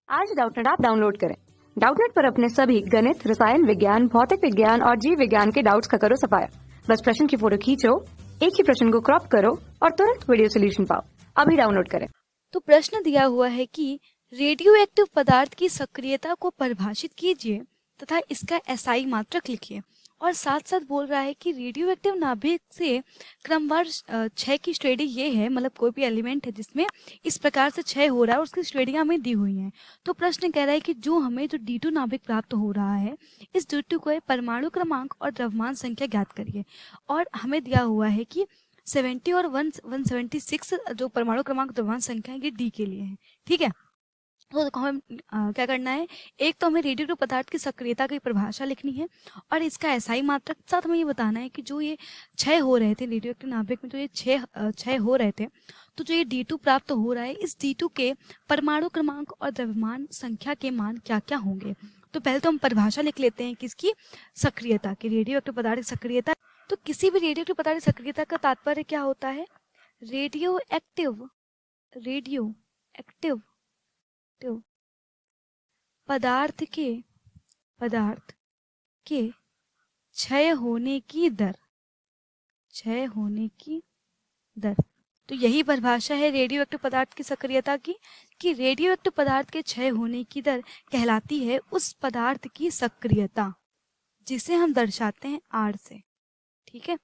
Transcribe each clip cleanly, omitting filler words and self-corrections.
आज Doubtnut app download करें। Doubtnut पर अपने सभी गणित, रसायन विज्ञान, भौतिक विज्ञान और जीव विज्ञान के डाउट्स का करो सफाया। बस प्रश्न की फोटो खींचो, एक ही प्रश्न को क्रॉप करो और तुरंत वीडियो सोल्यूशन पाओ। अभी डाउनलोड करें। तो प्रश्न दिया हुआ है कि रेडियो एक्टिव पदार्थ की सक्रियता को परिभाषित कीजिए तथा इसका एसआई मात्रक लिखिए। और साथ साथ बोल रहा है कि रेडियो एक्टिव नाभिक से क्रमवार क्षय की श्रेणी ये है, मतलब कोई भी एलिमेंट है जिसमें इस प्रकार से क्षय हो रहा है और उसकी श्रेणियां हमें दी हुई हैं। तो प्रश्न कह रहा है कि जो D2 नाभिक प्राप्त हो रहा है, इस D2 को परमाणु क्रमांक और द्रव्यमान संख्या ज्ञात करिए। और हमें दिया हुआ है कि 70 और 176 जो परमाणु क्रमांक द्रव्यमान संख्या है ये डी के लिए है। ठीक है, तो देखो हमें क्या करना है, एक तो हमें रेडियो पदार्थ की सक्रियता की परिभाषा लिखनी है और इसका एसआई मात्रक, साथ हमें ये बताना है कि जो ये क्षय हो रहे थे रेडियो एक्टिव नाभिक में, जो ये क्षय हो रहे थे, तो जो ये D2 प्राप्त हो रहा है, इस D2 के परमाणु क्रमांक और द्रव्यमान संख्या के मान क्या क्या होंगे। तो पहले तो हम परिभाषा लिख लेते हैं किसकी, सक्रियता की, रेडियो एक्टिव पदार्थ की सक्रियता। तो किसी भी रेडियो एक्टिव पदार्थ की सक्रियता का तात्पर्य क्या होता है, रेडियो एक्टिव पदार्थ के क्षय होने की दर। तो यही परिभाषा है रेडियो एक्टिव पदार्थ की सक्रियता की, कि रेडियो एक्टिव पदार्थ के क्षय होने की दर कहलाती है उस पदार्थ की सक्रियता जिसे हम दर्शाते हैं R से। ठीक है,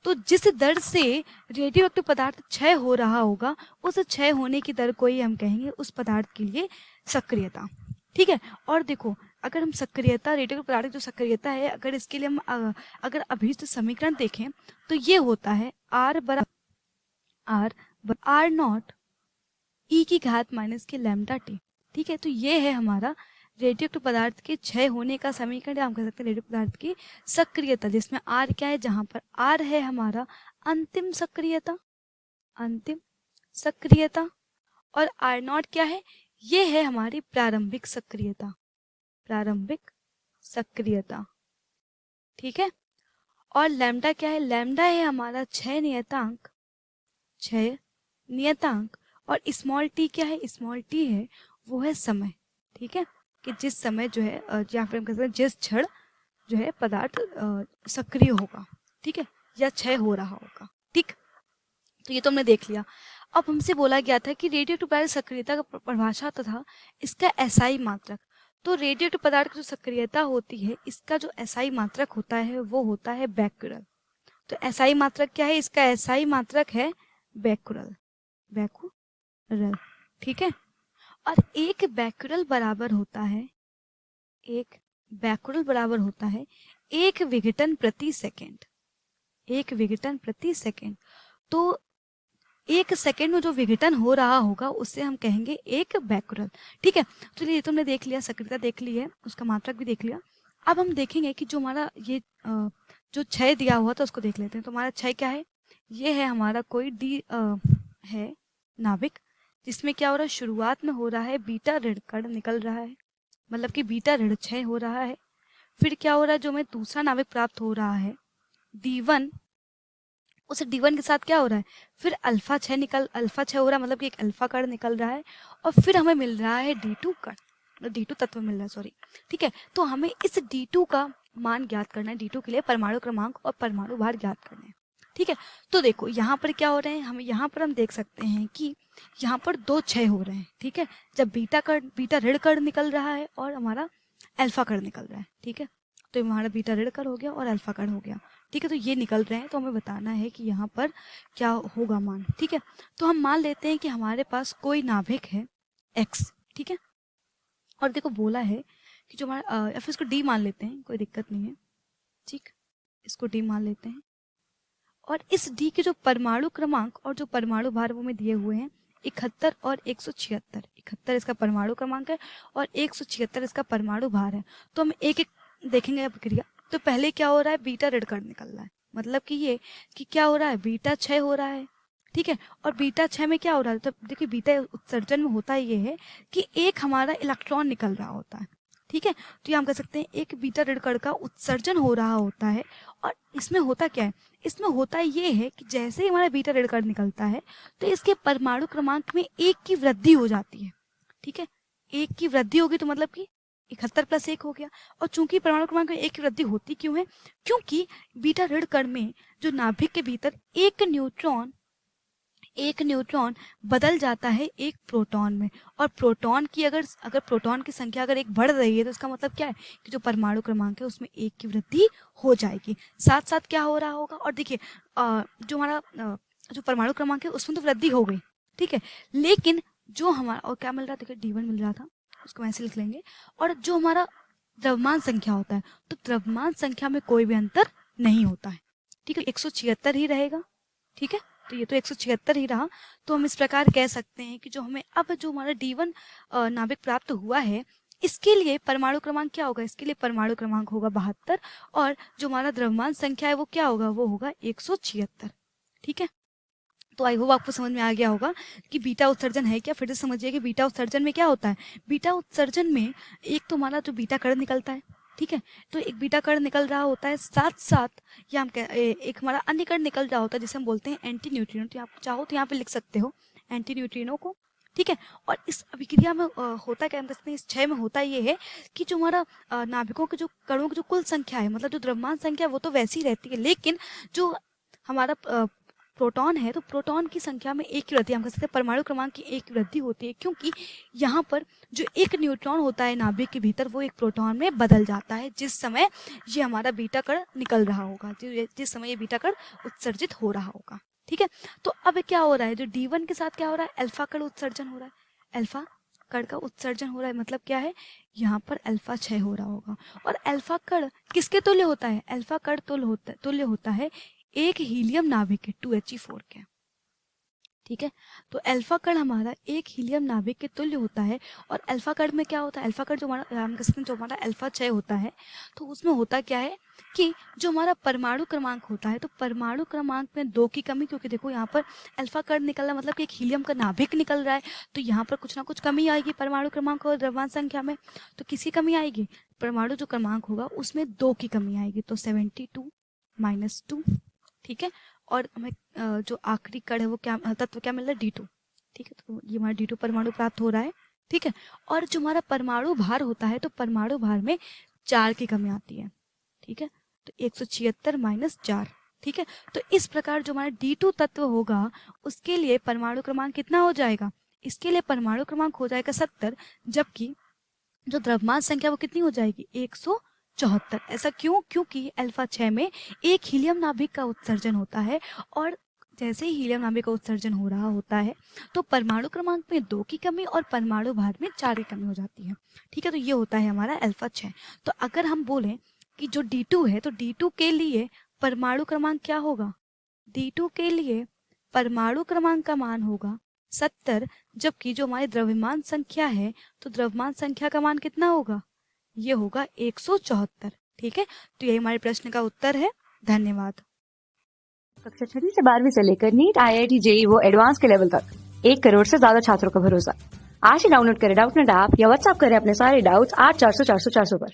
तो जिस दर से रेडियो एक्टिव पदार्थ क्षय हो रहा होगा, उस क्षय होने की दर को ही हम कहेंगे उस पदार्थ के लिए सक्रियता। ठीक है, और देखो अगर हम सक्रियता, रेडियो एक्टिव पदार्थ की जो सक्रियता है, अगर इसके लिए हम अगर अभीष्ट समीकरण देखें तो ये होता है R नॉट E की घात माइनस के लैम्डा टी। ठीक है, तो ये है हमारा रेडियो एक्टिव पदार्थ के क्षय होने का समीकरण, हम कह सकते हैं रेडियो पदार्थ की सक्रियता, जिसमें R क्या है, जहां पर R है हमारा अंतिम सक्रियता और R नॉट क्या है, ये है हमारी प्रारंभिक सक्रियता। ठीक है, और लैम्डा क्या है, लैम्डा है हमारा क्षय नियतांक और स्मॉल टी क्या है, स्मॉल टी है वो है समय। ठीक है, कि जिस समय जो है या फिर हम कह सकते हैं जिस क्षण जो है पदार्थ सक्रिय होगा, ठीक है, या क्षय हो रहा होगा। ठीक, तो ये तो हमने देख लिया। अब हमसे बोला गया था कि रेडियो एक्टिव पदार्थ सक्रियता का परिभाषा तथा इसका एसआई मात्रक। तो रेडियो एक्टिव पदार्थ की जो सक्रियता होती है, इसका जो एसआई मात्रक होता है वो होता है बैक्यूरल। तो एसआई मात्रक क्या है, इसका एसआई मात्रक है बैक्यूरल। ठीक है, और एक बैक्यूरल बराबर होता है एक विघटन प्रति सेकेंड। तो एक सेकेंड में जो विघटन हो रहा होगा उससे हम कहेंगे एक बैक्यूरल। ठीक है, तो ये तुमने देख लिया, सक्रियता देख ली है, उसका मात्रक भी देख लिया। अब हम देखेंगे कि जो हमारा ये जो क्षय दिया हुआ था उसको देख लेते हैं। तो हमारा क्षय क्या है, ये है हमारा कोई डी है नाभिक, जिसमें क्या हो रहा है, शुरुआत में हो रहा है बीटा ऋण कण निकल रहा है, मतलब कि बीटा ऋण क्षय हो रहा है। फिर क्या हो रहा है, जो हमें दूसरा नाभिक प्राप्त हो रहा है D1, उस D1 के साथ क्या हो रहा है, फिर अल्फा क्षय हो रहा है, मतलब कि एक अल्फा कण निकल रहा है, और फिर हमें मिल रहा है D2 कण, D2 तत्व मिल रहा है, सॉरी। ठीक है, तो हमें इस D2 का मान ज्ञात करना है, D2 के लिए परमाणु क्रमांक और परमाणु भार ज्ञात करने हैं। ठीक है, तो देखो यहाँ पर क्या हो रहे हैं, यहाँ पर हम देख सकते हैं कि यहाँ पर दो क्षय हो रहे हैं। ठीक है, जब बीटा ऋण कण निकल रहा है और हमारा अल्फा कण निकल रहा है। ठीक है, तो हमारा बीटा ऋण कण हो गया और अल्फा कण हो गया। ठीक है, तो ये निकल रहे हैं, तो हमें बताना है कि यहाँ पर क्या होगा मान। ठीक है, तो हम मान लेते हैं कि हमारे पास कोई नाभिक है X। ठीक है, और देखो बोला है कि जो हमारा या फिर इसको D मान लेते हैं, कोई दिक्कत नहीं है। ठीक, इसको D मान लेते हैं, और इस D के जो परमाणु क्रमांक और जो परमाणु भार वो में दिए हुए हैं 71 और 176। 71 इसका परमाणु क्रमांक है और 176 इसका परमाणु भार है। तो हम एक एक देखेंगे प्रक्रिया। तो पहले क्या हो रहा है, बीटा ऋण कण निकल रहा है, मतलब कि ये कि क्या हो रहा है, बीटा क्षय हो रहा है। ठीक है, और बीटा क्षय में क्या हो रहा है, तो देखिए बीटा उत्सर्जन में होता ये है कि एक हमारा इलेक्ट्रॉन निकल रहा होता है। ठीक है, तो ये हम कह सकते हैं एक बीटा ऋण कण का उत्सर्जन हो रहा होता है। और इसमें होता क्या है, इसमें होता ये है कि जैसे ही हमारा बीटा ऋण कण निकलता है तो इसके परमाणु क्रमांक में एक की वृद्धि हो जाती है। ठीक है, एक की वृद्धि होगी तो मतलब कि 71 प्लस 1 हो गया। और चूंकि परमाणु क्रमांक में एक की वृद्धि होती क्यों है? क्योंकि बीटा ऋण कण में जो नाभिक के भीतर एक न्यूट्रॉन बदल जाता है एक प्रोटॉन में। और प्रोटॉन की अगर प्रोटॉन की संख्या अगर एक बढ़ रही है तो इसका मतलब क्या है कि जो परमाणु क्रमांक है उसमें एक की वृद्धि हो जाएगी। साथ साथ क्या हो रहा होगा, और देखिए जो हमारा जो परमाणु क्रमांक है उसमें तो वृद्धि हो गई, ठीक है, लेकिन जो हमारा और क्या मिल रहा था, देखिए D1 मिल रहा था, उसको ऐसे लिख लेंगे। और जो हमारा द्रव्यमान संख्या होता है तो द्रव्यमान संख्या में कोई भी अंतर नहीं होता है, ठीक है, 176 ही रहेगा, ठीक है। तो ये तो 176 ही रहा। तो हम इस प्रकार कह सकते हैं कि जो हमें अब जो हमारा D1 नाभिक प्राप्त हुआ है इसके लिए परमाणु क्रमांक क्या होगा? इसके लिए परमाणु क्रमांक होगा 72 और जो हमारा द्रव्यमान संख्या है वो क्या होगा? वो होगा 176, ठीक है। तो आई होप आपको समझ में आ गया होगा कि बीटा उत्सर्जन है क्या। फिर से समझिए कि बीटा उत्सर्जन में क्या होता है। बीटा उत्सर्जन में एक तो हमारा जो बीटा कण निकलता है, ठीक है, तो एक बीटा कण निकल रहा होता है, साथ साथ या हम एक हमारा अन्य कण निकल रहा होता है जिसे हम बोलते हैं एंटी न्यूट्रिनो। तो आप चाहो तो यहाँ पे लिख सकते हो एंटी न्यूट्रिनो को, ठीक है। और इस अभिक्रिया में होता क्या है, इस क्षय में होता ये है कि जो हमारा नाभिकों के जो कणों की जो कुल संख्या है, मतलब जो द्रव्यमान संख्या है वो तो वैसी रहती है, लेकिन जो हमारा प्रोटॉन है तो प्रोटॉन की संख्या में एक की वृद्धि, हम कह सकते हैं परमाणु क्रमांक की एक वृद्धि होती है, क्योंकि यहाँ पर जो एक न्यूट्रॉन होता है नाभिक के भीतर वो एक प्रोटॉन में बदल जाता है जिस समय ये हमारा बीटा कण निकल रहा होगा, जिस समय ये बीटा कण उत्सर्जित हो रहा होगा, ठीक है। तो अब क्या हो रहा है, जो D1 के साथ क्या हो रहा है, अल्फा कण उत्सर्जन हो रहा है, अल्फा कण का उत्सर्जन हो रहा है, मतलब क्या है, यहाँ पर अल्फा क्षय हो रहा होगा। और अल्फा कण किसके तुल्य होता है? अल्फा कण तुल्य होता है एक हीलियम नाभिक के 2He4 के, ठीक है। तो अल्फा कण हमारा एक हीलियम नाभिक के तुल्य होता है। और अल्फा कण में क्या होता है, अल्फा कण जो हमारा हम कहते हैं जो हमारा अल्फा क्षय होता है तो उसमें होता क्या है कि जो हमारा परमाणु क्रमांक होता है तो परमाणु क्रमांक में 2 की कमी, क्योंकि देखो यहाँ पर अल्फा कण निकल रहा है मतलब कि एक हीलियम का नाभिक निकल रहा है, तो यहाँ पर कुछ ना कुछ कमी आएगी परमाणु क्रमांक और द्रव्यमान संख्या में। तो किसी कमी आएगी, परमाणु जो क्रमांक होगा उसमें 2 की कमी आएगी, तो 72 - 2, ठीक है। और हमें जो आखिरी कण है वो क्या तत्व क्या मिल रहा है, D2, ठीक है। तो ये हमारा D2 परमाणु प्राप्त हो रहा है, ठीक है। और जो हमारा परमाणु भार होता है तो परमाणु भार में 4 की कमी आती है, ठीक है। तो 176 - 4, ठीक है। तो इस प्रकार जो हमारा D2 तत्व होगा उसके लिए परमाणु क्रमांक कितना हो जाएगा, इसके लिए परमाणु क्रमांक हो जाएगा 70, जबकि जो द्रव्यमान संख्या वो कितनी हो जाएगी, 174। ऐसा क्यों? क्योंकि अल्फा 6 में एक हीलियम नाभिक का उत्सर्जन होता है और जैसे ही हीलियम नाभिक का उत्सर्जन हो रहा होता है तो परमाणु क्रमांक में 2 की कमी और परमाणु भार में 4 की कमी हो जाती है, ठीक है। तो ये होता है हमारा अल्फा 6। तो अगर हम बोलें कि जो D2 है तो D2 के लिए परमाणु क्रमांक क्या होगा, D2 के लिए परमाणु क्रमांक का मान होगा 70, जबकि जो हमारी द्रव्यमान संख्या है तो द्रव्यमान संख्या का मान कितना होगा, ये होगा 174, ठीक है। तो यही हमारे प्रश्न का उत्तर है। धन्यवाद। कक्षा 6वीं से 12वीं से लेकर नीट, IIT, JEE वो एडवांस के लेवल तक 1 करोड़ से ज्यादा छात्रों का भरोसा। आज ही डाउनलोड करें डाउटनेट ऐप या व्हाट्सएप करें अपने सारे डाउट्स 8400 400 400 पर।